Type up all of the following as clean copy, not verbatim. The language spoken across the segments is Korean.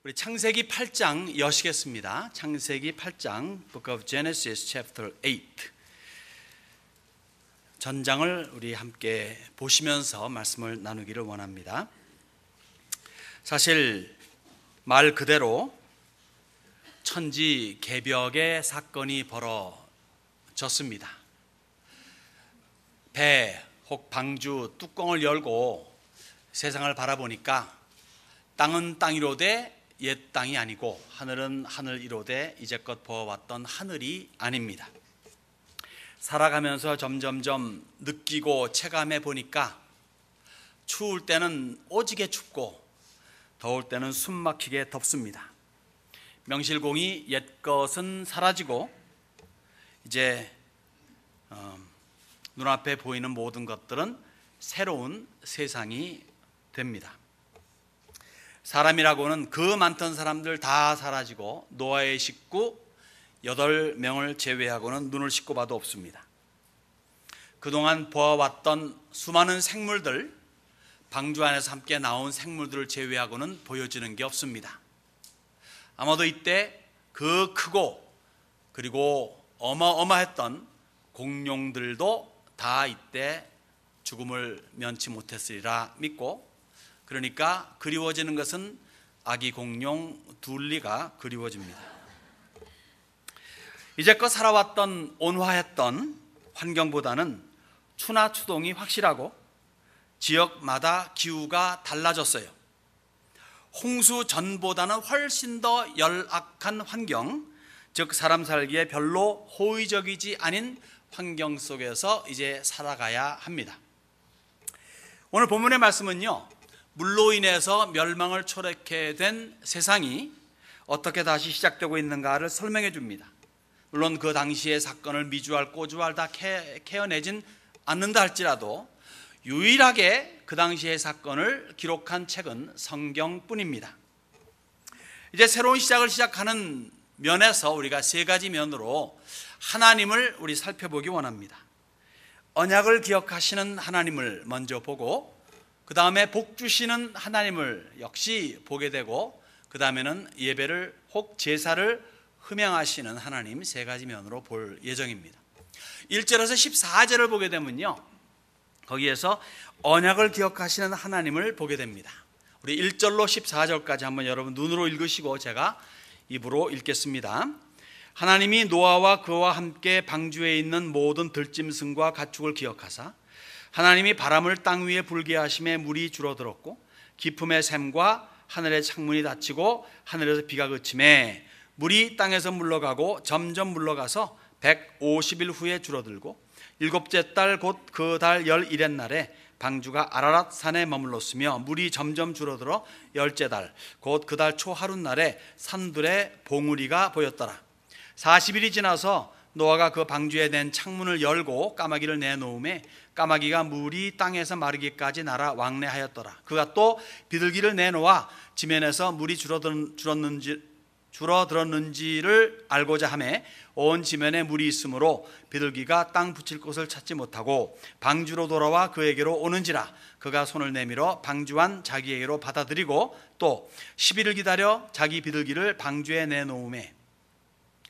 우리 창세기 8장 여시겠습니다. 창세기 8장 Book of Genesis chapter 8 전장을 우리 함께 보시면서 말씀을 나누기를 원합니다. 사실 말 그대로 천지개벽의 사건이 벌어졌습니다. 배 혹 방주 뚜껑을 열고 세상을 바라보니까 땅은 땅이로되 옛 땅이 아니고 하늘은 하늘이로되 이제껏 보아왔던 하늘이 아닙니다. 살아가면서 점점점 느끼고 체감해 보니까 추울 때는 오지게 춥고 더울 때는 숨막히게 덥습니다. 명실공히 옛것은 사라지고 이제 눈앞에 보이는 모든 것들은 새로운 세상이 됩니다. 사람이라고는 그 많던 사람들 다 사라지고 노아의 식구 8명을 제외하고는 눈을 씻고 봐도 없습니다. 그동안 보아왔던 수많은 생물들, 방주 안에서 함께 나온 생물들을 제외하고는 보여지는 게 없습니다. 아마도 이때 그 크고 그리고 어마어마했던 공룡들도 다 이때 죽음을 면치 못했으리라 믿고, 그러니까 그리워지는 것은 아기 공룡 둘리가 그리워집니다. 이제껏 살아왔던 온화했던 환경보다는 추나 추동이 확실하고 지역마다 기후가 달라졌어요. 홍수 전보다는 훨씬 더 열악한 환경, 즉 사람 살기에 별로 호의적이지 않은 환경 속에서 이제 살아가야 합니다. 오늘 본문의 말씀은요, 물로 인해서 멸망을 초래하게 된 세상이 어떻게 다시 시작되고 있는가를 설명해 줍니다. 물론 그 당시의 사건을 미주알 꼬주알 다 캐어내진 않는다 할지라도 유일하게 그 당시의 사건을 기록한 책은 성경뿐입니다. 이제 새로운 시작을 시작하는 면에서 우리가 세 가지 면으로 하나님을 우리 살펴보기 원합니다. 언약을 기억하시는 하나님을 먼저 보고, 그 다음에 복 주시는 하나님을 역시 보게 되고, 그 다음에는 예배를 혹 제사를 흠양하시는 하나님, 세 가지 면으로 볼 예정입니다. 1절에서 14절을 보게 되면요, 거기에서 언약을 기억하시는 하나님을 보게 됩니다. 우리 1절로 14절까지 한번 여러분 눈으로 읽으시고 제가 입으로 읽겠습니다. 하나님이 노아와 그와 함께 방주에 있는 모든 들짐승과 가축을 기억하사 하나님이 바람을 땅 위에 불게 하심에 물이 줄어들었고 기품의 샘과 하늘의 창문이 닫히고 하늘에서 비가 그침에 물이 땅에서 물러가고 점점 물러가서 150일 후에 줄어들고 일곱째 달 곧 그 달 11의 날에 방주가 아라랏 산에 머물렀으며 물이 점점 줄어들어 10째 달 곧 그 달 초 하룻날에 산들에 봉우리가 보였더라. 40일이 지나서 노아가 그 방주에 낸 창문을 열고 까마귀를 내놓음에 까마귀가 물이 땅에서 마르기까지 날아 왕래하였더라. 그가 또 비둘기를 내놓아 지면에서 물이 줄어들었는지를 알고자 하매 온 지면에 물이 있으므로 비둘기가 땅 붙일 곳을 찾지 못하고 방주로 돌아와 그에게로 오는지라. 그가 손을 내밀어 방주한 자기에게로 받아들이고 또 10일을 기다려 자기 비둘기를 방주에 내놓음에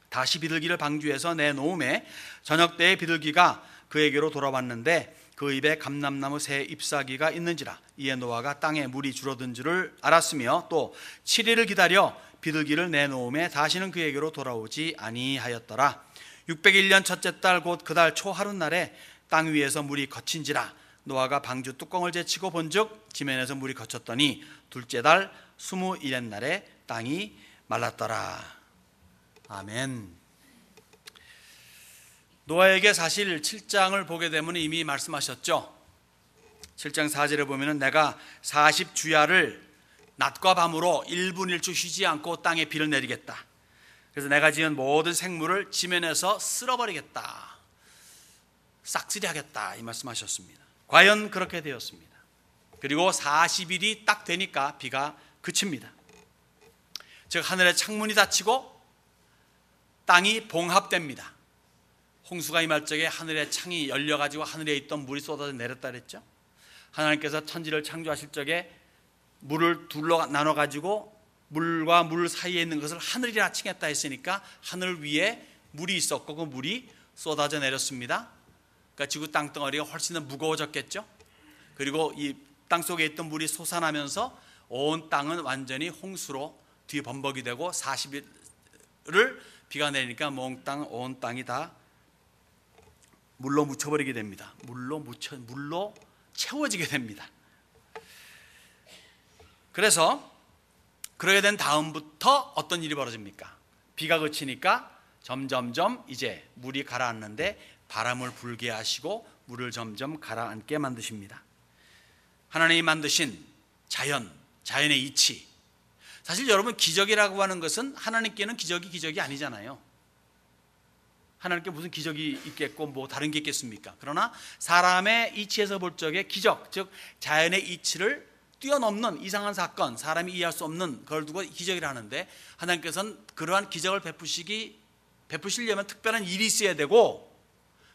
다시 비둘기를 방주에서 내놓음에 저녁 때에 비둘기가 그에게로 돌아왔는데 그 입에 감람나무 새 잎사귀가 있는지라. 이에 노아가 땅에 물이 줄어든 줄을 알았으며 또 7일을 기다려 비둘기를 내놓음에 다시는 그에게로 돌아오지 아니하였더라. 601년 첫째 달 곧 그 달 초 하룻날에 땅 위에서 물이 거친지라. 노아가 방주 뚜껑을 제치고 본즉 지면에서 물이 거쳤더니 둘째 달 21의 날에 땅이 말랐더라. 아멘. 노아에게 사실 7장을 보게 되면 이미 말씀하셨죠. 7장 4절에 보면 내가 40주야를 낮과 밤으로 1분 1초 쉬지 않고 땅에 비를 내리겠다. 그래서 내가 지은 모든 생물을 지면에서 쓸어버리겠다, 싹쓸이하겠다, 이 말씀하셨습니다. 과연 그렇게 되었습니다. 그리고 40일이 딱 되니까 비가 그칩니다. 즉 하늘의 창문이 닫히고 땅이 봉합됩니다. 홍수가 임할 적에 하늘의 창이 열려가지고 하늘에 있던 물이 쏟아져 내렸다 그랬죠. 하나님께서 천지를 창조하실 적에 물을 둘러 나눠가지고 물과 물 사이에 있는 것을 하늘이라 칭했다 했으니까 하늘 위에 물이 있었고 그 물이 쏟아져 내렸습니다. 그러니까 지구 땅덩어리가 훨씬 더 무거워졌겠죠. 그리고 이 땅속에 있던 물이 솟아나면서 온 땅은 완전히 홍수로 뒤범벅이 되고 40일을 비가 내리니까 온 땅이 다 물로 묻혀버리게 됩니다. 물로 채워지게 됩니다. 그래서 그러게 된 다음부터 어떤 일이 벌어집니까? 비가 그치니까 점점점 이제 물이 가라앉는데 바람을 불게 하시고 물을 점점 가라앉게 만드십니다. 하나님이 만드신 자연의 이치. 사실 여러분, 기적이라고 하는 것은 하나님께는 기적이 아니잖아요. 하나님께 무슨 기적이 있겠고 뭐 다른 게 있겠습니까? 그러나 사람의 이치에서 볼 적에 기적, 즉 자연의 이치를 뛰어넘는 이상한 사건, 사람이 이해할 수 없는 걸 두고 기적이라 하는데, 하나님께서는 그러한 기적을 베푸시려면 특별한 일이 있어야 되고,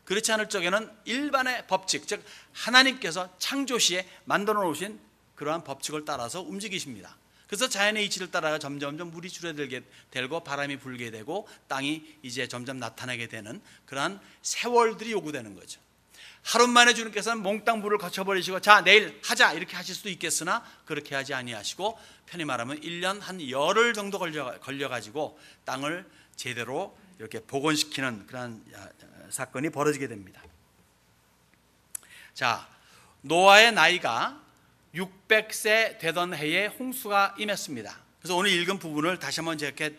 그렇지 않을 적에는 일반의 법칙, 즉 하나님께서 창조시에 만들어 놓으신 그러한 법칙을 따라서 움직이십니다. 그래서 자연의 이치를 따라가 점점점 물이 줄어들게 되고 바람이 불게 되고 땅이 이제 점점 나타나게 되는 그러한 세월들이 요구되는 거죠. 하루 만에 주님께서는 몽땅 물을 거쳐버리시고 자 내일 하자 이렇게 하실 수도 있겠으나 그렇게 하지 아니하시고, 편히 말하면 1년 한 열흘 정도 걸려가지고 땅을 제대로 이렇게 복원시키는 그런 사건이 벌어지게 됩니다. 자, 노아의 나이가 600세 되던 해에 홍수가 임했습니다. 그래서 오늘 읽은 부분을 다시 한번 이렇게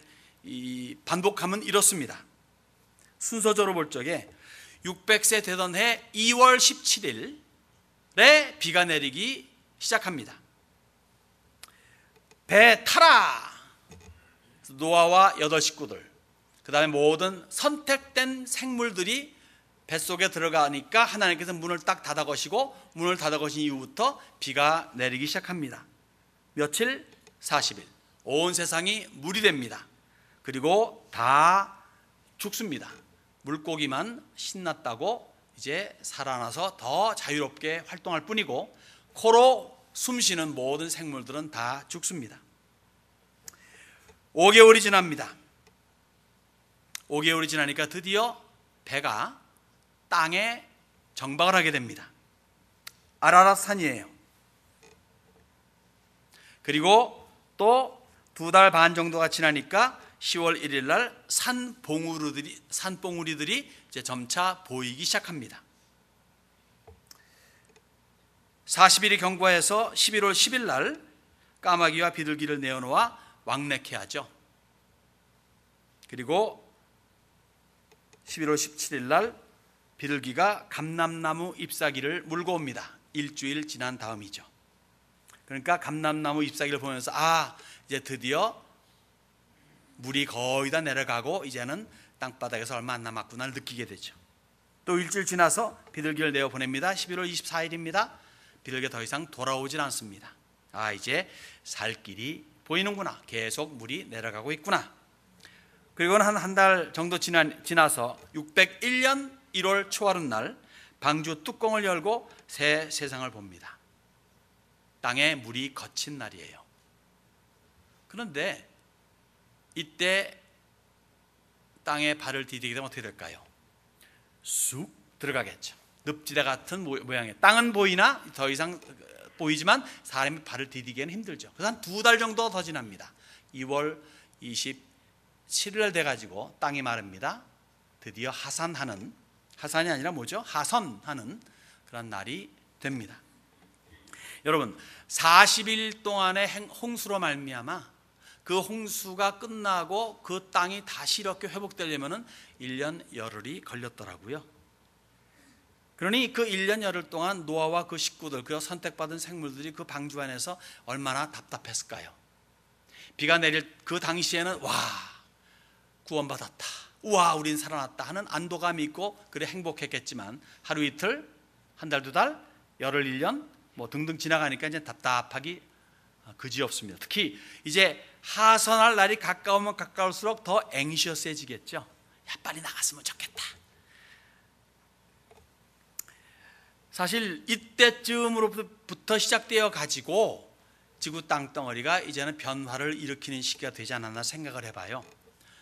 반복하면 이렇습니다. 순서대로 볼 적에 600세 되던 해 2월 17일에 비가 내리기 시작합니다. 배 타라! 노아와 8 식구들, 그 다음에 모든 선택된 생물들이 뱃속에 들어가니까 하나님께서 문을 딱 닫아 거시고, 문을 닫아 거신 이후부터 비가 내리기 시작합니다. 며칠? 40일. 온 세상이 물이 됩니다. 그리고 다 죽습니다. 물고기만 신났다고 이제 살아나서 더 자유롭게 활동할 뿐이고, 코로 숨쉬는 모든 생물들은 다 죽습니다. 5개월이 지납니다. 5개월이 지나니까 드디어 배가 땅에 정박을 하게 됩니다. 아라랏 산이에요. 그리고 또 2달 반 정도가 지나니까 10월 1일 날 산봉우리들이 이제 점차 보이기 시작합니다. 40일이 경과해서 11월 10일 날 까마귀와 비둘기를 내어놓아 왕래케 하죠. 그리고 11월 17일 날 비둘기가 감람나무 잎사귀를 물고 옵니다. 일주일 지난 다음이죠. 그러니까 감람나무 잎사귀를 보면서 이제 드디어 물이 거의 다 내려가고 이제는 땅바닥에서 얼마 안 남았구나를 느끼게 되죠. 또 일주일 지나서 비둘기를 내어 보냅니다. 11월 24일입니다. 비둘기가 더 이상 돌아오질 않습니다. 이제 살 길이 보이는구나. 계속 물이 내려가고 있구나. 그리고는 한 달 정도 지나서 601년 1월 초하룻 날 방주 뚜껑을 열고 새 세상을 봅니다. 땅에 물이 거친 날이에요. 그런데 이때 땅에 발을 디디게 되면 어떻게 될까요? 쑥 들어가겠죠. 늪지대 같은 모양이에요. 땅은 보이나 더 이상 보이지만 사람이 발을 디디기에는 힘들죠. 그래서 한 2달 정도 더 지납니다. 2월 27일 돼가지고 땅이 마릅니다. 드디어 하산이 아니라 뭐죠? 하선하는 그런 날이 됩니다. 여러분, 40일 동안의 홍수로 말미암아 그 홍수가 끝나고 그 땅이 다시 이렇게 회복되려면 1년 열흘이 걸렸더라고요. 그러니 그 1년 열흘 동안 노아와 그 식구들, 그 선택받은 생물들이 그 방주 안에서 얼마나 답답했을까요? 비가 내릴 그 당시에는 구원받았다, 우와 우린 살아났다 하는 안도감이 있고 그래 행복했겠지만, 하루 이틀, 한 달, 2달, 열흘, 1년 뭐 등등 지나가니까 이제 답답하기 그지없습니다. 특히 이제 하선할 날이 가까우면 가까울수록 더 앵시어스해지겠죠. 빨리 나갔으면 좋겠다. 사실 이때쯤으로부터 시작되어 가지고 지구 땅덩어리가 이제는 변화를 일으키는 시기가 되지 않았나 생각을 해봐요.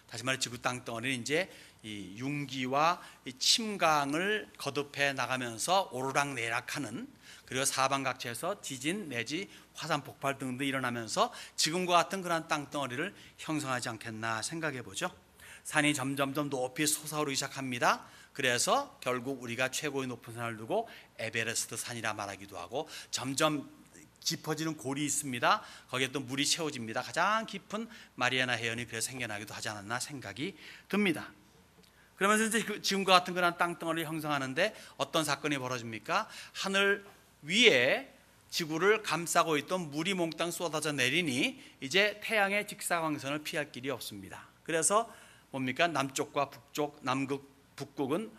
다시 말해 지구 땅덩어리는 이제 이 융기와 이 침강을 거듭해 나가면서 오르락내락하는, 그리고 사방각지에서 지진 내지 화산 폭발 등등 일어나면서 지금과 같은 그런 땅덩어리를 형성하지 않겠나 생각해 보죠. 산이 점점점 높이 솟아오르기 시작합니다. 그래서 결국 우리가 최고의 높은 산을 두고 에베레스트 산이라 말하기도 하고, 점점 깊어지는 골이 있습니다. 거기에 또 물이 채워집니다. 가장 깊은 마리아나 해연이 그래서 생겨나기도 하지 않았나 생각이 듭니다. 그러면서 이제 지금과 같은 그런 땅덩어리를 형성하는데 어떤 사건이 벌어집니까? 하늘 위에 지구를 감싸고 있던 물이 몽땅 쏟아져 내리니 이제 태양의 직사광선을 피할 길이 없습니다. 그래서 뭡니까? 남쪽과 북쪽, 남극, 북극은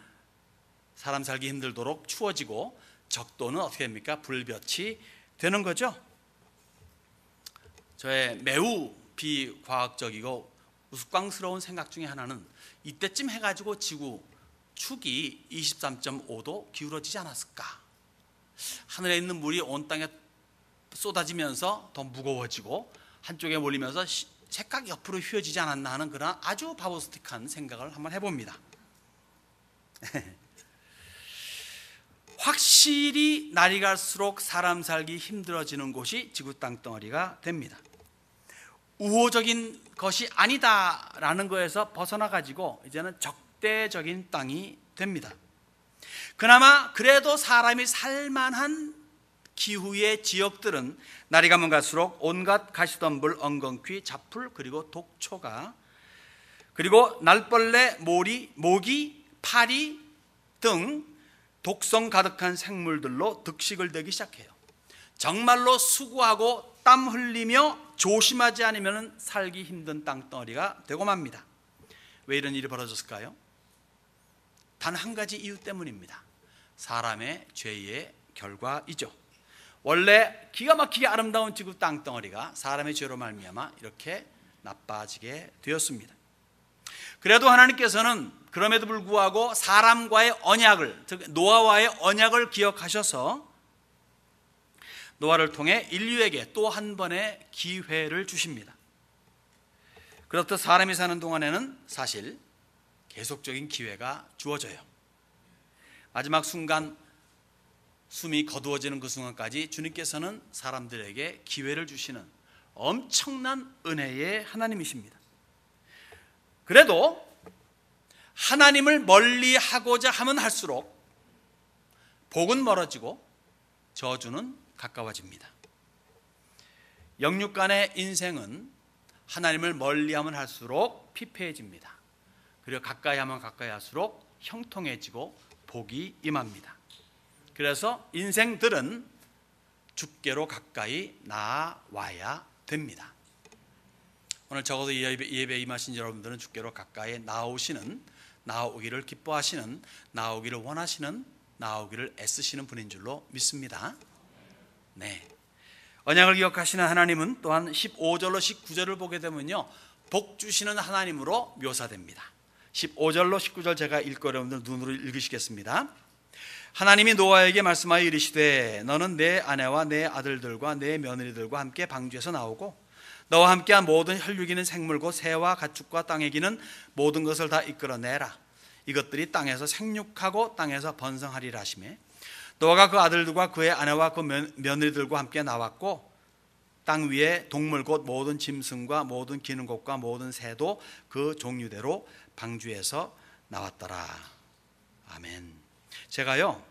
사람 살기 힘들도록 추워지고, 적도는 어떻게 됩니까? 불볕이 되는 거죠. 저의 매우 비과학적이고 우스꽝스러운 생각 중에 하나는, 이때쯤 해가지고 지구 축이 23.5도 기울어지지 않았을까? 하늘에 있는 물이 온 땅에 쏟아지면서 더 무거워지고 한쪽에 몰리면서 색깔 옆으로 휘어지지 않았나 하는 그런 아주 바보스틱한 생각을 한번 해봅니다. 확실히 날이 갈수록 사람 살기 힘들어지는 곳이 지구 땅덩어리가 됩니다. 우호적인 것이 아니다라는 거에서 벗어나 가지고 이제는 적대적인 땅이 됩니다. 그나마 그래도 사람이 살만한 기후의 지역들은 날이 가면 갈수록 온갖 가시덤불, 엉겅퀴, 잡풀, 그리고 독초가, 그리고 날벌레, 모기, 파리 등 독성 가득한 생물들로 득식을 되기 시작해요. 정말로 수고하고 땀 흘리며 조심하지 않으면 살기 힘든 땅덩어리가 되고 맙니다. 왜 이런 일이 벌어졌을까요? 단 한 가지 이유 때문입니다. 사람의 죄의 결과이죠. 원래 기가 막히게 아름다운 지구 땅덩어리가 사람의 죄로 말미암아 이렇게 나빠지게 되었습니다. 그래도 하나님께서는 그럼에도 불구하고 사람과의 언약을, 즉 노아와의 언약을 기억하셔서 노아를 통해 인류에게 또 한 번의 기회를 주십니다. 그렇듯 사람이 사는 동안에는 사실 계속적인 기회가 주어져요. 마지막 순간, 숨이 거두어지는 그 순간까지 주님께서는 사람들에게 기회를 주시는 엄청난 은혜의 하나님이십니다. 그래도 하나님을 멀리하고자 하면 할수록 복은 멀어지고 저주는 가까워집니다. 영육간의 인생은 하나님을 멀리하면 할수록 피폐해집니다. 그리고 가까이 하면 가까이 할수록 형통해지고 복이 임합니다. 그래서 인생들은 주께로 가까이 나아와야 됩니다. 오늘 적어도 이 예배에 임하신 여러분들은 주께로 가까이 나오시는, 나오기를 기뻐하시는, 나오기를 원하시는, 나오기를 애쓰시는 분인 줄로 믿습니다. 네. 언약을 기억하시는 하나님은 또한 15절로 19절을 보게 되면요, 복 주시는 하나님으로 묘사됩니다. 15절로 19절 제가 읽고 여러분들 눈으로 읽으시겠습니다. 하나님이 노아에게 말씀하여 이르시되 너는 내 아내와 내 아들들과 내 며느리들과 함께 방주에서 나오고 너와 함께한 모든 혈육이는 생물 곧 새와 가축과 땅에 기는 모든 것을 다 이끌어내라. 이것들이 땅에서 생육하고 땅에서 번성하리라 하시매, 노아가 그 아들들과 그의 아내와 그 며느리들과 함께 나왔고 땅 위에 동물 곧 모든 짐승과 모든 기는 것과 모든 새도 그 종류대로 방주에서 나왔더라. 아멘. 제가요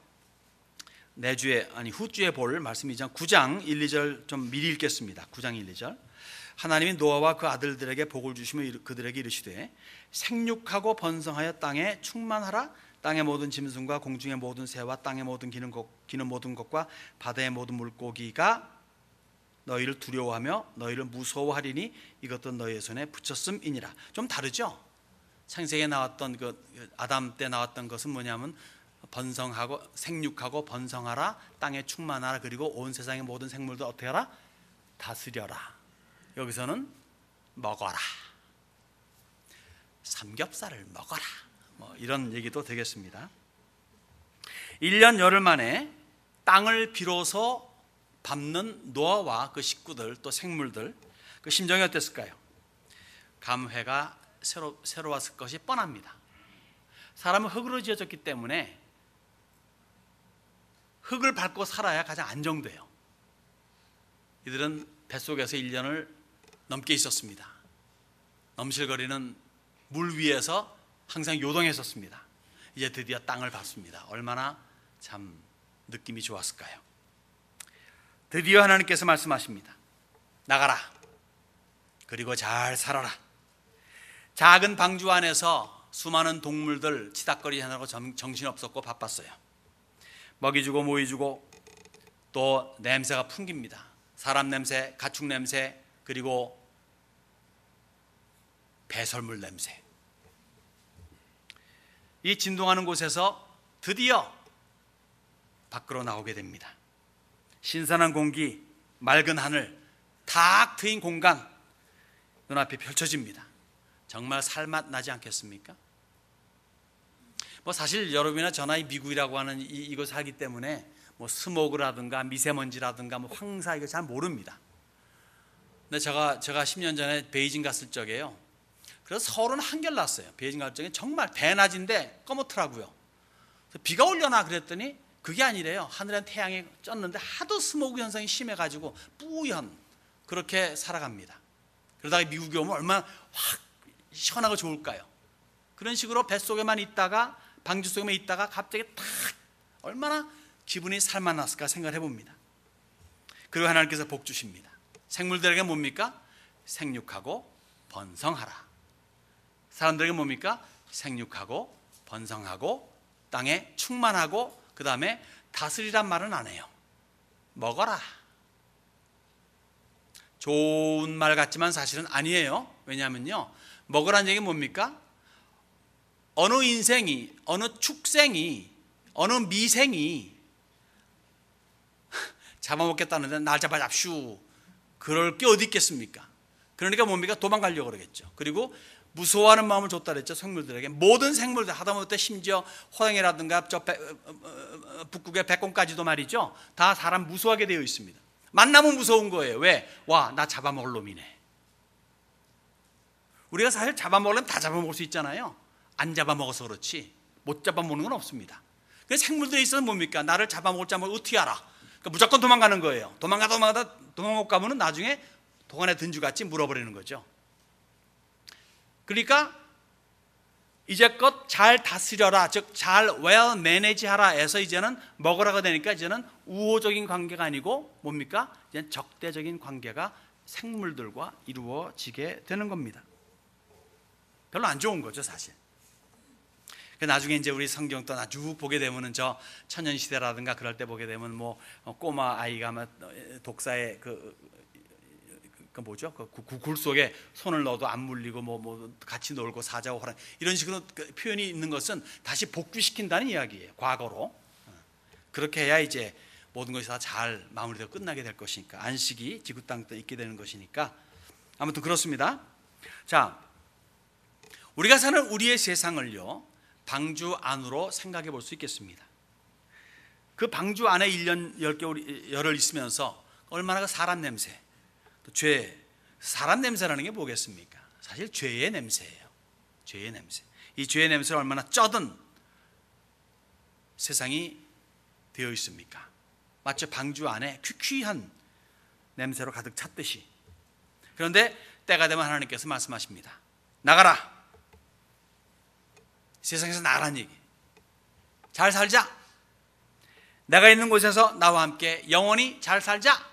후주에 볼 말씀이죠. 9장 1, 2절 좀 미리 읽겠습니다. 9장 1, 2절. 하나님이 노아와 그 아들들에게 복을 주시며 그들에게 이르시되 생육하고 번성하여 땅에 충만하라. 땅의 모든 짐승과 공중의 모든 새와 땅의 모든 기는 모든 것과 바다의 모든 물고기가 너희를 두려워하며 너희를 무서워하리니 이것도 너희의 손에 붙였음이니라. 좀 다르죠? 창세기에 나왔던 그 아담 때 나왔던 것은 뭐냐면 번성하고 생육하고 번성하라, 땅에 충만하라, 그리고 온 세상의 모든 생물도 어떻게 하라? 다스려라. 여기서는 먹어라, 삼겹살을 먹어라, 뭐 이런 얘기도 되겠습니다. 1년 열흘 만에 땅을 비로소 밟는 노아와 그 식구들 또 생물들 그 심정이 어땠을까요? 감회가 새로웠을 것이 뻔합니다. 사람은 흙으로 지어졌기 때문에 흙을 밟고 살아야 가장 안정돼요. 이들은 뱃속에서 1년을 넘게 있었습니다. 넘실거리는 물 위에서 항상 요동했었습니다. 이제 드디어 땅을 밟습니다. 얼마나 참 느낌이 좋았을까요? 드디어 하나님께서 말씀하십니다. 나가라. 그리고 잘 살아라. 작은 방주 안에서 수많은 동물들 치닥거리느라고 정신없었고 바빴어요. 먹이 주고 모이 주고 또 냄새가 풍깁니다. 사람 냄새, 가축 냄새, 그리고 배설물 냄새. 이 진동하는 곳에서 드디어 밖으로 나오게 됩니다. 신선한 공기, 맑은 하늘, 탁 트인 공간 눈앞에 펼쳐집니다. 정말 살맛 나지 않겠습니까? 사실 여러분이나 저나 이 미국이라고 하는 이곳 살기 때문에 스모그라든가 미세먼지라든가 황사 이거 잘 모릅니다. 근데 제가 10년 전에 베이징 갔을 적에요. 그래서 서울은 한결났어요. 베이징 갈 적에 정말 대낮인데 꺼멓더라고요. 비가 오려나 그랬더니 그게 아니래요. 하늘엔 태양이 쪘는데 하도 스모그 현상이 심해가지고 뿌연 그렇게 살아갑니다. 그러다가 미국에 오면 얼마나 확 시원하고 좋을까요? 그런 식으로 뱃속에만 있다가 방주 속에만 있다가 갑자기 탁 얼마나 기분이 살만났을까 생각을 해봅니다. 그리고 하나님께서 복 주십니다. 생물들에게 뭡니까? 생육하고 번성하라. 사람들에게 뭡니까? 생육하고 번성하고 땅에 충만하고 그 다음에 다스리란 말은 안 해요. 먹어라. 좋은 말 같지만 사실은 아니에요. 왜냐하면요, 먹으라는 얘기는 뭡니까? 어느 인생이, 어느 축생이, 어느 미생이 잡아먹겠다는데 날 잡아잡슈 그럴 게 어디 있겠습니까? 그러니까 뭡니까? 도망가려고 그러겠죠. 그리고 무서워하는 마음을 줬다 그랬죠. 생물들에게. 모든 생물들, 하다못해 심지어 호랑이라든가 북극의 백곰까지도 말이죠, 다 사람 무서워하게 되어 있습니다. 만나면 무서운 거예요. 왜? 와, 나 잡아먹을 놈이네. 우리가 사실 잡아먹으려면 다 잡아먹을 수 있잖아요. 안 잡아먹어서 그렇지 못 잡아먹는 건 없습니다. 그래서 생물들이 있어서 뭡니까? 나를 잡아먹을지 어떻게 알아? 그러니까 무조건 도망가는 거예요. 도망가 못 가면은 나중에 도간에 든주같이 물어버리는 거죠. 그러니까 이제껏 잘 다스려라, 즉 잘 well manage하라 해서 이제는 먹으라가 되니까 이제는 우호적인 관계가 아니고 뭡니까? 이제는 적대적인 관계가 생물들과 이루어지게 되는 겁니다. 별로 안 좋은 거죠, 사실. 나중에 이제 우리 성경 또 쭉 보게 되면은 저 천년 시대라든가 그럴 때 보게 되면 꼬마 아이가 독사의 그 뭐죠? 굴 속에 손을 넣어도 안 물리고 같이 놀고 사자고 호랑 이런 식으로 표현이 있는 것은 다시 복귀시킨다는 이야기예요. 과거로. 그렇게 해야 이제 모든 것이 다 잘 마무리되고 끝나게 될 것이니까, 안식이 지구 땅에 있게 되는 것이니까. 아무튼 그렇습니다. 자, 우리가 사는 우리의 세상을요, 방주 안으로 생각해 볼 수 있겠습니다. 그 방주 안에 1년 10개월 열흘 있으면서 얼마나 그 사람 냄새, 또 죄, 사람 냄새라는 게 뭐겠습니까? 사실 죄의 냄새예요. 죄의 냄새. 이 죄의 냄새가 얼마나 쩌든 세상이 되어 있습니까? 마치 방주 안에 퀴퀴한 냄새로 가득 찼듯이. 그런데 때가 되면 하나님께서 말씀하십니다. 나가라. 세상에서 나가라는 얘기. 잘 살자. 내가 있는 곳에서 나와 함께 영원히 잘 살자.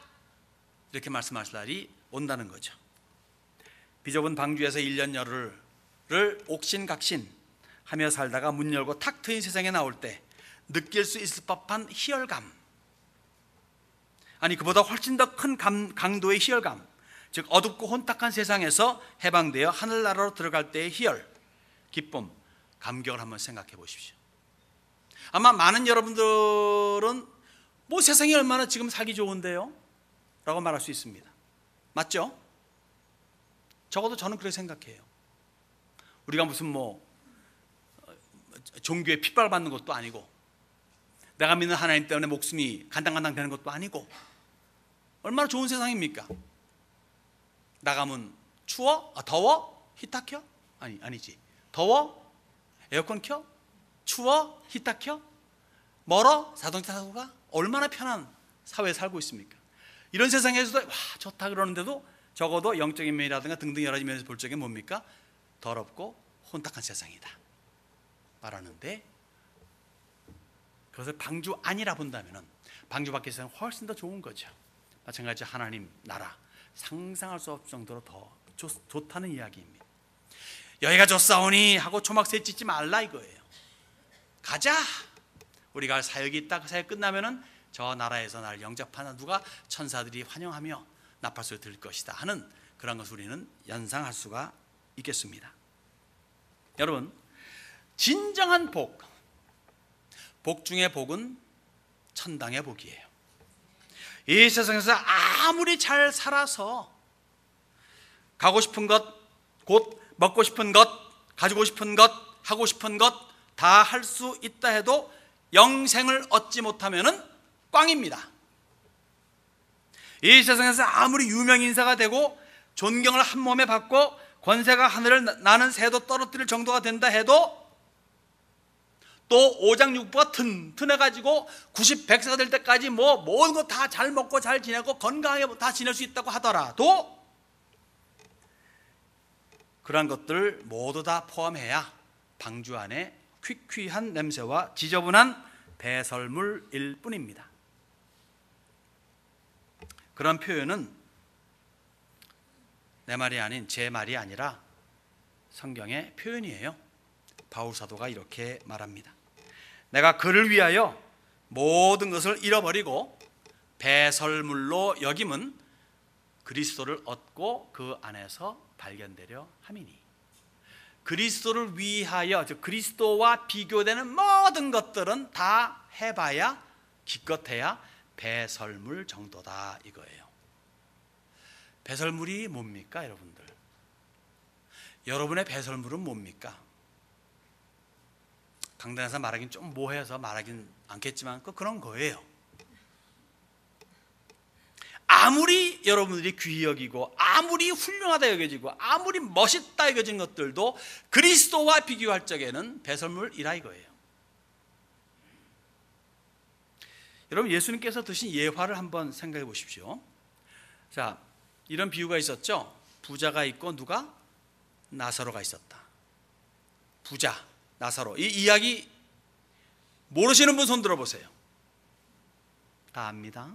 이렇게 말씀하실 날이 온다는 거죠. 비좁은 방주에서 1년 열흘을 옥신각신 하며 살다가 문 열고 탁 트인 세상에 나올 때 느낄 수 있을 법한 희열감, 아니 그보다 훨씬 더 큰 강도의 희열감, 즉 어둡고 혼탁한 세상에서 해방되어 하늘나라로 들어갈 때의 희열, 기쁨, 감격을 한번 생각해 보십시오. 아마 많은 여러분들은 세상이 얼마나 지금 살기 좋은데요? 라고 말할 수 있습니다. 맞죠? 적어도 저는 그렇게 생각해요. 우리가 무슨 종교에 핏발받는 것도 아니고, 내가 믿는 하나님 때문에 목숨이 간당간당 되는 것도 아니고, 얼마나 좋은 세상입니까? 나가면 추워? 더워? 히터 켜? 아니지. 더워? 에어컨 켜? 추워? 히터 켜? 멀어? 자동차 타고 가? 얼마나 편한 사회에 살고 있습니까? 이런 세상에서도 와 좋다 그러는데도 적어도 영적인 면이라든가 등등 여러 면에서 볼 적에 뭡니까? 더럽고 혼탁한 세상이다 말하는데, 그것을 방주 안이라 본다면 방주 밖의 세상은 훨씬 더 좋은 거죠. 마찬가지 하나님 나라, 상상할 수 없을 정도로 더 좋다는 이야기입니다. 여기가 좋사오니 하고 초막새 찢지 말라 이거예요. 가자. 우리가 할 사역이 있다. 그 사역 끝나면은 저 나라에서 나를 영접하는 누가 천사들이 환영하며 나팔소리 들을 것이다 하는 그런 것을 우리는 연상할 수가 있겠습니다. 여러분, 진정한 복 중의 복은 천당의 복이에요. 이 세상에서 아무리 잘 살아서 가고 싶은 것, 곧 먹고 싶은 것, 가지고 싶은 것, 하고 싶은 것 다 할 수 있다 해도 영생을 얻지 못하면은 꽝입니다. 이 세상에서 아무리 유명 인사가 되고 존경을 한 몸에 받고 권세가 하늘을 나는 새도 떨어뜨릴 정도가 된다 해도 또 오장육부가 튼튼해가지고 90, 100세가 될 때까지 모든 거 다 잘 먹고 잘 지내고 건강하게 다 지낼 수 있다고 하더라도 그러한 것들을 모두 다 포함해야 방주 안에 퀴퀴한 냄새와 지저분한 배설물일 뿐입니다. 그런 표현은 내 말이 아닌 제 말이 아니라 성경의 표현이에요. 바울 사도가 이렇게 말합니다. 내가 그를 위하여 모든 것을 잃어버리고 배설물로 여김은 그리스도를 얻고 그 안에서 발견되려 함이니. 그리스도를 위하여, 즉 그리스도와 비교되는 모든 것들은 다 해봐야 기껏해야 배설물 정도다 이거예요. 배설물이 뭡니까 여러분들? 여러분의 배설물은 뭡니까? 강단에서 말하긴 좀 모해서 말하긴 않겠지만 그런 거예요. 아무리 여러분들이 귀히 여기고 아무리 훌륭하다 여겨지고 아무리 멋있다 여겨진 것들도 그리스도와 비교할 적에는 배설물이라 이거예요. 여러분, 예수님께서 드신 예화를 한번 생각해 보십시오. 자, 이런 비유가 있었죠. 부자가 있고 누가? 나사로가 있었다. 부자, 나사로. 이 이야기 모르시는 분 손 들어보세요. 다 압니다.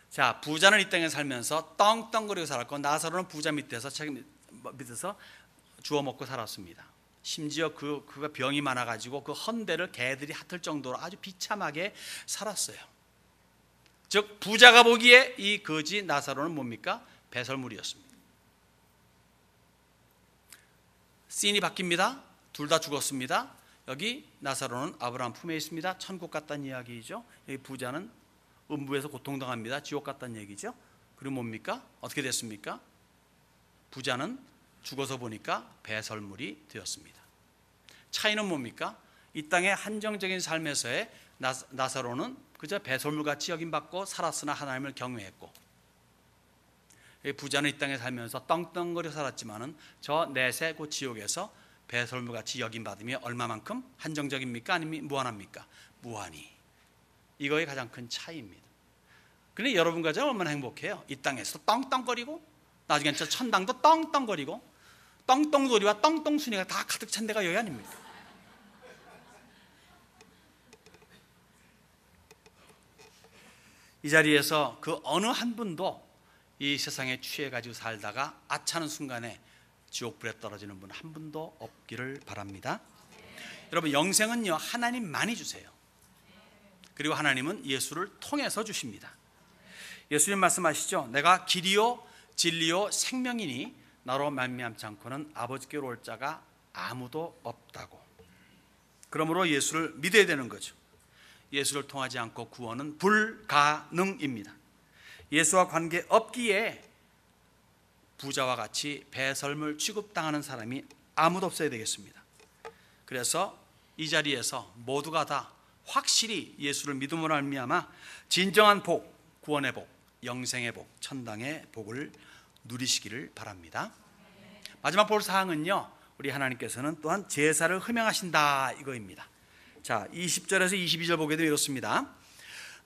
자, 부자는 이 땅에 살면서 떵떵거리고 살았고 나사로는 부자 밑에서 주워 먹고 살았습니다. 심지어 그가 병이 많아가지고 그 헌대를 개들이 핥을 정도로 아주 비참하게 살았어요. 즉 부자가 보기에 이 거지 나사로는 뭡니까? 배설물이었습니다. 씬이 바뀝니다. 둘 다 죽었습니다. 여기 나사로는 아브라함 품에 있습니다. 천국 갔다는 이야기이죠. 여기 부자는 음부에서 고통당합니다. 지옥 갔다는 얘기죠. 그리고 뭡니까? 어떻게 됐습니까? 부자는 죽어서 보니까 배설물이 되었습니다. 차이는 뭡니까? 이 땅의 한정적인 삶에서의 나사로는 그저 배설물같이 여김받고 살았으나 하나님을 경외했고, 부자는 이 땅에 살면서 떵떵거려 살았지만은 저 내세 그 지옥에서 배설물같이 여김받으며 얼마만큼 한정적입니까? 아니면 무한합니까? 무한히. 이거의 가장 큰 차이입니다. 그런데 여러분과 저는 얼마나 행복해요. 이 땅에서 떵떵거리고 나중에 저 천당도 떵떵거리고 떵떵소리와 떵떵순이가 다 가득 찬 데가 여기 아닙니까? 이 자리에서 그 어느 한 분도 이 세상에 취해가지고 살다가 아차는 순간에 지옥불에 떨어지는 분 한 분도 없기를 바랍니다. 여러분, 영생은요 하나님만이 주세요. 그리고 하나님은 예수를 통해서 주십니다. 예수님 말씀하시죠. 내가 길이요 진리요 생명이니 나로 말미암지 않고는 아버지께로 올 자가 아무도 없다고. 그러므로 예수를 믿어야 되는 거죠. 예수를 통하지 않고 구원은 불가능입니다. 예수와 관계 없기에 부자와 같이 배설물 취급당하는 사람이 아무도 없어야 되겠습니다. 그래서 이 자리에서 모두가 다 확실히 예수를 믿음으로 말미암아 진정한 복, 구원의 복, 영생의 복, 천당의 복을 누리시기를 바랍니다. 마지막 볼 사항은요, 우리 하나님께서는 또한 제사를 흠양하신다 이거입니다. 자, 20절에서 22절 보게 되면 이렇습니다.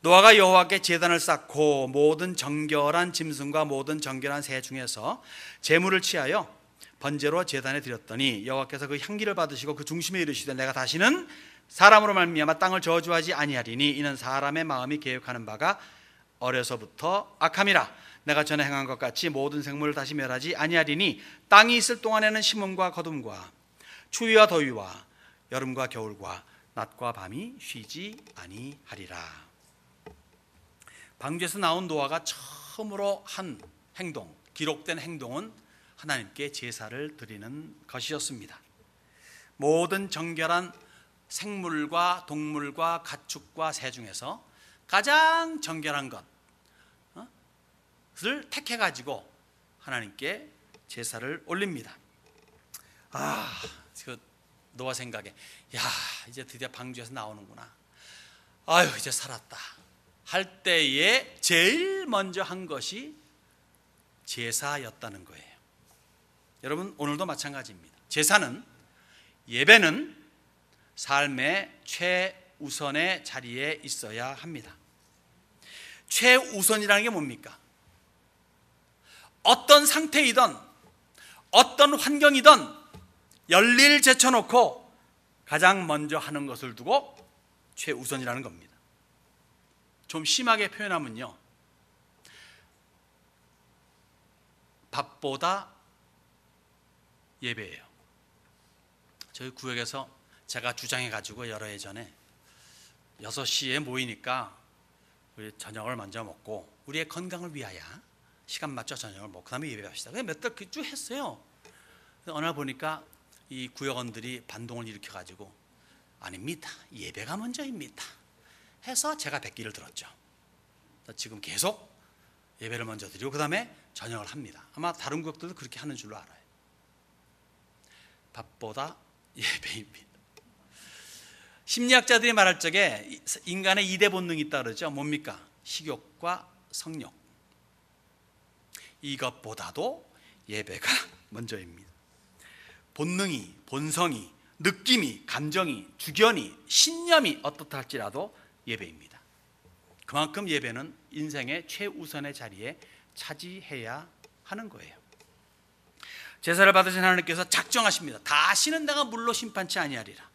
노아가 여호와께 제단을 쌓고 모든 정결한 짐승과 모든 정결한 새 중에서 제물을 취하여 번제로 제단에 드렸더니 여호와께서 그 향기를 받으시고 그 중심에 이르시되 내가 다시는 사람으로 말미암아 땅을 저주하지 아니하리니 이는 사람의 마음이 계획하는 바가 어려서부터 악함이라. 내가 전에 행한 것 같이 모든 생물을 다시 멸하지 아니하리니 땅이 있을 동안에는 심음과 거둠과 추위와 더위와 여름과 겨울과 낮과 밤이 쉬지 아니하리라. 방주에서 나온 노아가 처음으로 한 행동, 기록된 행동은 하나님께 제사를 드리는 것이었습니다. 모든 정결한 생물과 동물과 가축과 새 중에서 가장 정결한 것을 택해가지고 하나님께 제사를 올립니다. 그 노아 생각에, 야, 이제 드디어 방주에서 나오는구나. 아유, 이제 살았다 할 때에 제일 먼저 한 것이 제사였다는 거예요. 여러분, 오늘도 마찬가지입니다. 제사는, 예배는 삶의 최우선의 자리에 있어야 합니다. 최우선이라는 게 뭡니까? 어떤 상태이든 어떤 환경이든 열일 제쳐놓고 가장 먼저 하는 것을 두고 최우선이라는 겁니다. 좀 심하게 표현하면요, 밥보다 예배예요. 저희 구역에서 제가 주장해가지고 여러 해 전에 6시에 모이니까 우리 저녁을 먼저 먹고 우리의 건강을 위하여 시간 맞춰 저녁을 먹고 그 다음에 예배합시다. 그냥 몇 달 쭉 했어요. 어느 날 보니까 이 구역원들이 반동을 일으켜가지고 아닙니다, 예배가 먼저입니다 해서 제가 뱉기를 들었죠. 지금 계속 예배를 먼저 드리고 그 다음에 저녁을 합니다. 아마 다른 구역들도 그렇게 하는 줄로 알아요. 밥보다 예배입니다. 심리학자들이 말할 적에 인간의 2대 본능이 있다 그러죠. 뭡니까? 식욕과 성욕. 이것보다도 예배가 먼저입니다. 본능이, 본성이, 느낌이, 감정이, 주견이, 신념이 어떻다 할지라도 예배입니다. 그만큼 예배는 인생의 최우선의 자리에 차지해야 하는 거예요. 제사를 받으신 하나님께서 작정하십니다. 다시는 내가 물로 심판치 아니하리라.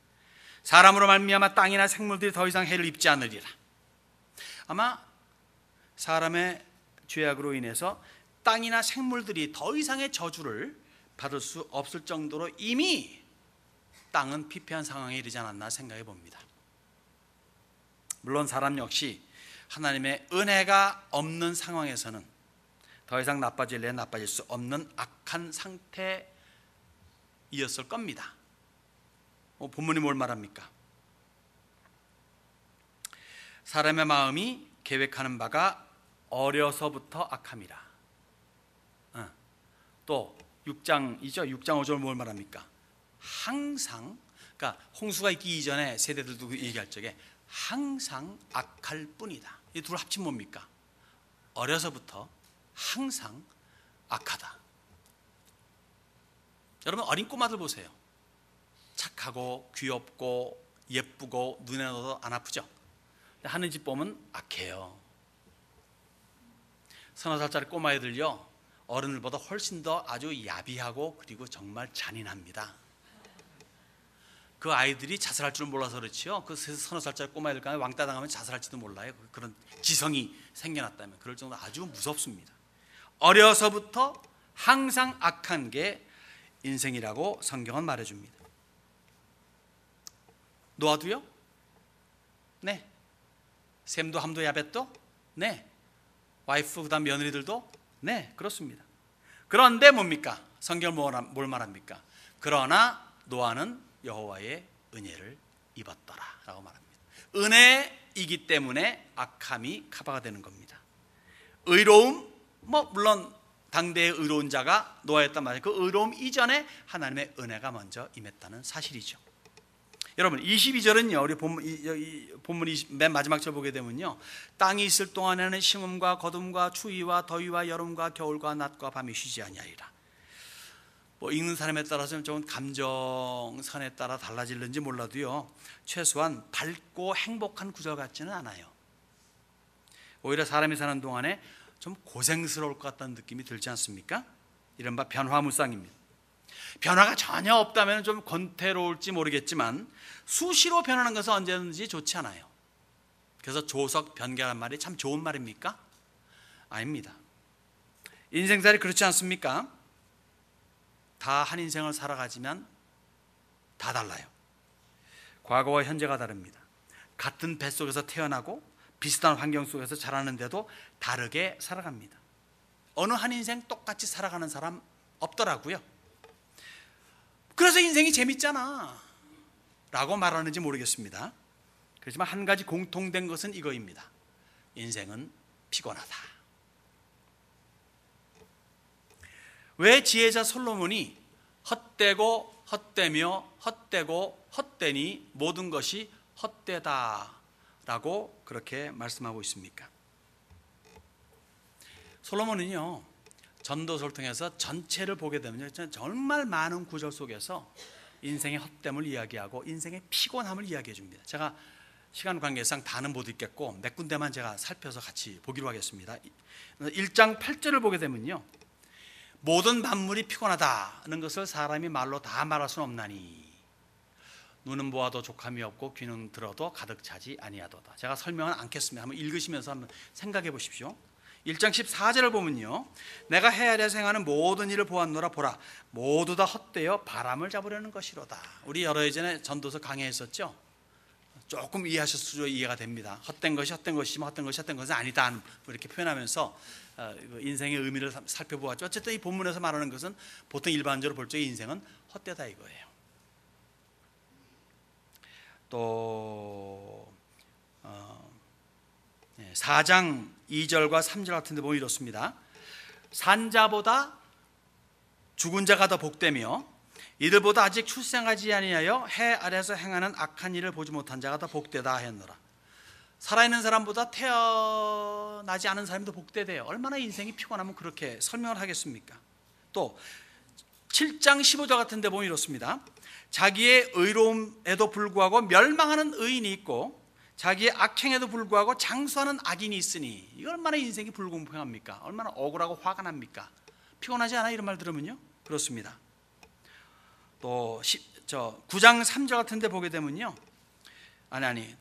사람으로 말미암아 땅이나 생물들이 더 이상 해를 입지 않으리라. 아마 사람의 죄악으로 인해서 땅이나 생물들이 더 이상의 저주를 받을 수 없을 정도로 이미 땅은 피폐한 상황에 이르지 않았나 생각해 봅니다. 물론 사람 역시 하나님의 은혜가 없는 상황에서는 더 이상 나빠질래 나빠질 수 없는 악한 상태이었을 겁니다. 본문이 뭘 말합니까? 사람의 마음이 계획하는 바가 어려서부터 악함이라. 또 6장이죠. 6장 5절 뭘 말합니까? 항상, 그러니까 홍수가 있기 이전에 세대들도 얘기할 적에 항상 악할 뿐이다. 이 둘 합치면 뭡니까? 어려서부터 항상 악하다. 여러분, 어린 꼬마들 보세요. 착하고 귀엽고 예쁘고 눈에 넣어도 안 아프죠? 하는 짓 보면 악해요. 서너 살짜리 꼬마애들요, 어른들보다 훨씬 더 아주 야비하고 그리고 정말 잔인합니다. 그 아이들이 자살할 줄 몰라서 그렇지요. 그 서너 살짜리 꼬마애들 간에 왕따 당하면 자살할지도 몰라요. 그런 지성이 생겨났다면 그럴 정도로 아주 무섭습니다. 어려서부터 항상 악한 게 인생이라고 성경은 말해줍니다. 노아도요? 네. 셈도 함도 야벳도? 네. 와이프 그다음 며느리들도? 네, 그렇습니다. 그런데 뭡니까? 성경 뭘 말합니까? 그러나 노아는 여호와의 은혜를 입었더라 라고 말합니다. 은혜이기 때문에 악함이 커버가 되는 겁니다. 의로움, 물론 당대의 의로운 자가 노아였단 말이에요. 그 의로움 이전에 하나님의 은혜가 먼저 임했다는 사실이죠. 여러분 22절은요 우리 본문 맨 마지막 절 보게 되면요, 땅이 있을 동안에는 심음과 거둠과 추위와 더위와 여름과 겨울과 낮과 밤이 쉬지 아니하리라. 뭐 읽는 사람에 따라서는 좀 감정선에 따라 달라질는지 몰라도요, 최소한 밝고 행복한 구절 같지는 않아요. 오히려 사람이 사는 동안에 좀 고생스러울 것 같다는 느낌이 들지 않습니까? 이른바 변화무쌍입니다. 변화가 전혀 없다면 좀 권태로울지 모르겠지만 수시로 변하는 것은 언제든지 좋지 않아요. 그래서 조석 변개란 말이 참 좋은 말입니까? 아닙니다. 인생살이 그렇지 않습니까? 다 한 인생을 살아가지만 다 달라요. 과거와 현재가 다릅니다. 같은 뱃속에서 태어나고 비슷한 환경 속에서 자라는데도 다르게 살아갑니다. 어느 한 인생 똑같이 살아가는 사람 없더라고요. 그래서 인생이 재밌잖아 라고 말하는지 모르겠습니다. 그렇지만 한 가지 공통된 것은 이거입니다. 인생은 피곤하다. 왜 지혜자 솔로몬이 헛되고 헛되며 헛되고 헛되니 모든 것이 헛되다 라고 그렇게 말씀하고 있습니까? 솔로몬은요, 전도서를 통해서 전체를 보게 되면요, 정말 많은 구절 속에서 인생의 헛됨을 이야기하고 인생의 피곤함을 이야기해 줍니다. 제가 시간 관계상 다는 못 읽겠고 몇 군데만 제가 살펴서 같이 보기로 하겠습니다. 1장 8절을 보게 되면요, 모든 만물이 피곤하다는 것을 사람이 말로 다 말할 수는 없나니 눈은 보아도 족함이 없고 귀는 들어도 가득 차지 아니하도다. 제가 설명은 않겠습니다. 한번 읽으시면서 한번 생각해 보십시오. 1장 14절을 보면요, 내가 해 아래에서 행하는 모든 일을 보았노라. 보라, 모두 다 헛되어 바람을 잡으려는 것이로다. 우리 여러 해 전에 전도서 강의했었죠. 조금 이해하셨으면 이해가 됩니다. 헛된 것이 헛된 것이지만 헛된 것이 헛된 것은 아니다, 이렇게 표현하면서 인생의 의미를 살펴보았죠. 어쨌든 이 본문에서 말하는 것은 보통 일반적으로 볼 적에 인생은 헛되다 이거예요. 또 4장 2절과 3절 같은 데 보면 이렇습니다. 산자보다 죽은 자가 더 복되며 이들보다 아직 출생하지 아니하여 해 아래에서 행하는 악한 일을 보지 못한 자가 더 복되다 하였노라. 살아있는 사람보다 태어나지 않은 사람이 더 복되대요. 얼마나 인생이 피곤하면 그렇게 설명을 하겠습니까? 또 7장 15절 같은 데 보면 이렇습니다. 자기의 의로움에도 불구하고 멸망하는 의인이 있고 자기의 악행에도 불구하고 장수하는 악인이 있으니, 이거 얼마나 인생이 불공평합니까? 얼마나 억울하고 화가 납니까? 피곤하지 않아? 이런 말 들으면요. 그렇습니다. 또 9장 3절 같은 데 보게 되면요,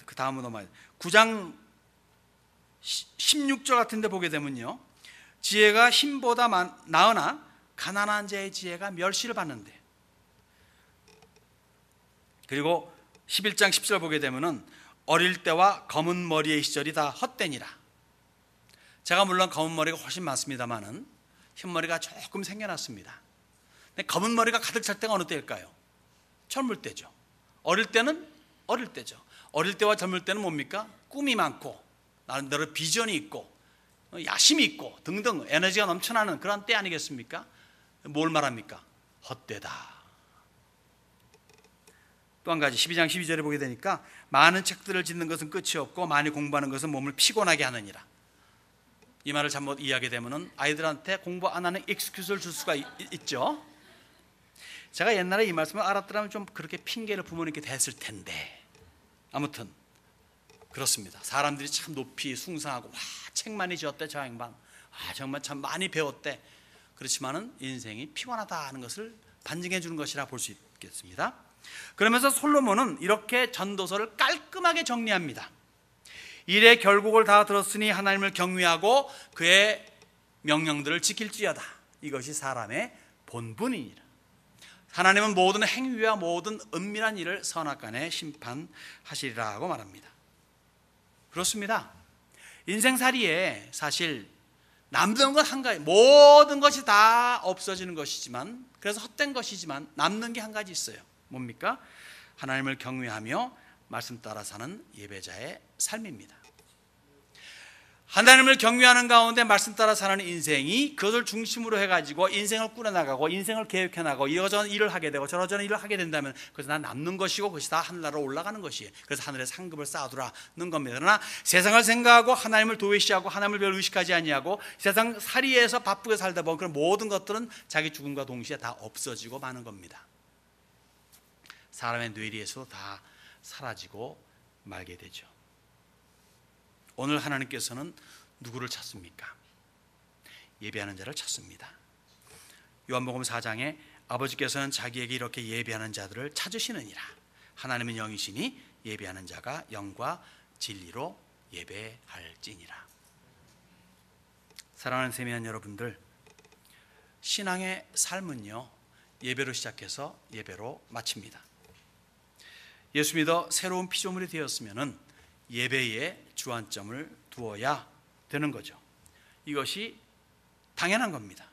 그 다음으로 넘어가요. 9장 16절 같은 데 보게 되면요, 지혜가 힘보다 나으나 가난한 자의 지혜가 멸시를 받는데, 그리고 11장 10절 보게 되면은 어릴 때와 검은 머리의 시절이 다 헛되니라. 제가 물론 검은 머리가 훨씬 많습니다만은 흰머리가 조금 생겨났습니다. 근데 검은 머리가 가득 찰 때가 어느 때일까요? 젊을 때죠. 어릴 때는 어릴 때죠. 어릴 때와 젊을 때는 뭡니까? 꿈이 많고 나름대로 비전이 있고 야심이 있고 등등 에너지가 넘쳐나는 그런 때 아니겠습니까? 뭘 말합니까? 헛되다. 또 한 가지 12장 12절에 보게 되니까 많은 책들을 짓는 것은 끝이 없고 많이 공부하는 것은 몸을 피곤하게 하느니라. 이 말을 잘못 이해하게 되면 아이들한테 공부 안 하는 익스큐즈를 줄 수가 있죠. 제가 옛날에 이 말씀을 알았더라면 좀 그렇게 핑계를 부모님께 댔을 텐데, 아무튼 그렇습니다. 사람들이 참 높이 숭상하고 와, 책 많이 지었대 저 양반, 정말 참 많이 배웠대. 그렇지만은 인생이 피곤하다 하는 것을 반증해 주는 것이라 볼 수 있겠습니다. 그러면서 솔로몬은 이렇게 전도서를 깔끔하게 정리합니다. 일의 결국을 다 들었으니 하나님을 경외하고 그의 명령들을 지킬지어다. 이것이 사람의 본분이니라. 하나님은 모든 행위와 모든 은밀한 일을 선악간에 심판하시리라고 말합니다. 그렇습니다. 인생살이에 사실 남는 건 한 가지, 모든 것이 다 없어지는 것이지만, 그래서 헛된 것이지만 남는 게 한 가지 있어요. 뭡니까? 하나님을 경외하며 말씀 따라 사는 예배자의 삶입니다. 하나님을 경외하는 가운데 말씀 따라 사는 인생이 그것을 중심으로 해가지고 인생을 꾸려나가고 인생을 계획해나가고 이러저런 일을 하게 되고 저러저런 일을 하게 된다면 그것이 다 남는 것이고 그것이 다 하늘나라로 올라가는 것이에요. 그래서 하늘에 상급을 쌓아두라는 겁니다. 그러나 세상을 생각하고 하나님을 도외시하고 하나님을 별 의식하지 아니하고 세상 살이에서 바쁘게 살다 보면 그런 모든 것들은 자기 죽음과 동시에 다 없어지고 마는 겁니다. 사람의 뇌리에서 다 사라지고 말게 되죠. 오늘 하나님께서는 누구를 찾습니까? 예배하는 자를 찾습니다. 요한복음 4장에 아버지께서는 자기에게 이렇게 예배하는 자들을 찾으시느니라. 하나님은 영이시니 예배하는 자가 영과 진리로 예배할지니라. 사랑하는 세미한 여러분들, 신앙의 삶은요, 예배로 시작해서 예배로 마칩니다. 예수 믿어 새로운 피조물이 되었으면은 예배에 주안점을 두어야 되는 거죠. 이것이 당연한 겁니다.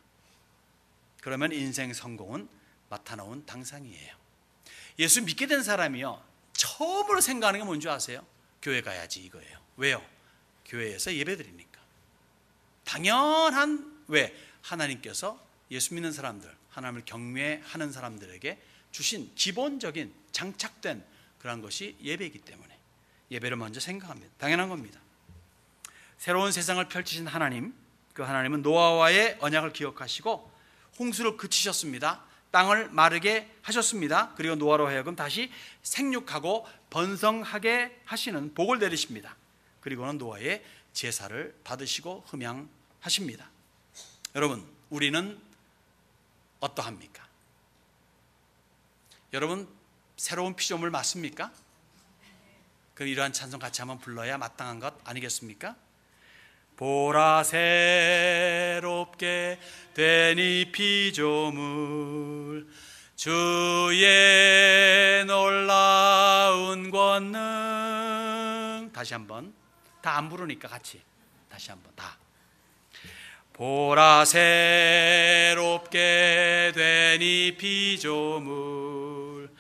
그러면 인생 성공은 나타나온 당상이에요. 예수 믿게 된 사람이요, 처음으로 생각하는 게 뭔지 아세요? 교회 가야지 이거예요. 왜요? 교회에서 예배드리니까. 당연한, 왜? 하나님께서 예수 믿는 사람들, 하나님을 경외하는 사람들에게 주신 기본적인 장착된 그런 것이 예배이기 때문에 예배를 먼저 생각합니다. 당연한 겁니다. 새로운 세상을 펼치신 하나님, 그 하나님은 노아와의 언약을 기억하시고 홍수를 그치셨습니다. 땅을 마르게 하셨습니다. 그리고 노아로 하여금 다시 생육하고 번성하게 하시는 복을 내리십니다. 그리고는 노아의 제사를 받으시고 흠양하십니다. 여러분, 우리는 어떠합니까? 여러분, 새로운 피조물 맞습니까? 그럼 이러한 찬송 같이 한번 불러야 마땅한 것 아니겠습니까? 보라 새롭게 된 이 피조물, 주의 놀라운 권능. 다시 한번, 다 안 부르니까 같이 다시 한번 다. 보라 새롭게 된 이 피조물,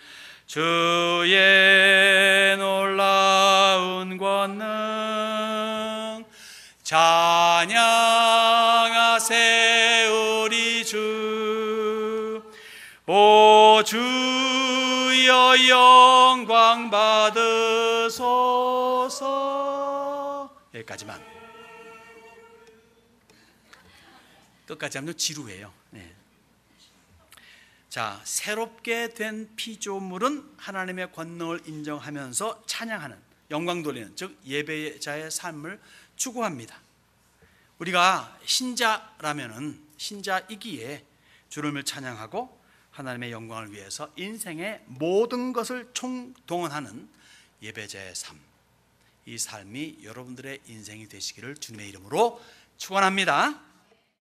주의 놀라운 권능. 찬양하세 우리 주, 오 주여 영광 받으소서. 여기까지만. 끝까지 하면 지루해요. 네. 자, 새롭게 된 피조물은 하나님의 권능을 인정하면서 찬양하는, 영광 돌리는, 즉 예배자의 삶을 추구합니다. 우리가 신자라면은 신자이기에 주님을 찬양하고 하나님의 영광을 위해서 인생의 모든 것을 총동원하는 예배자의 삶, 이 삶이 여러분들의 인생이 되시기를 주님의 이름으로 축원합니다.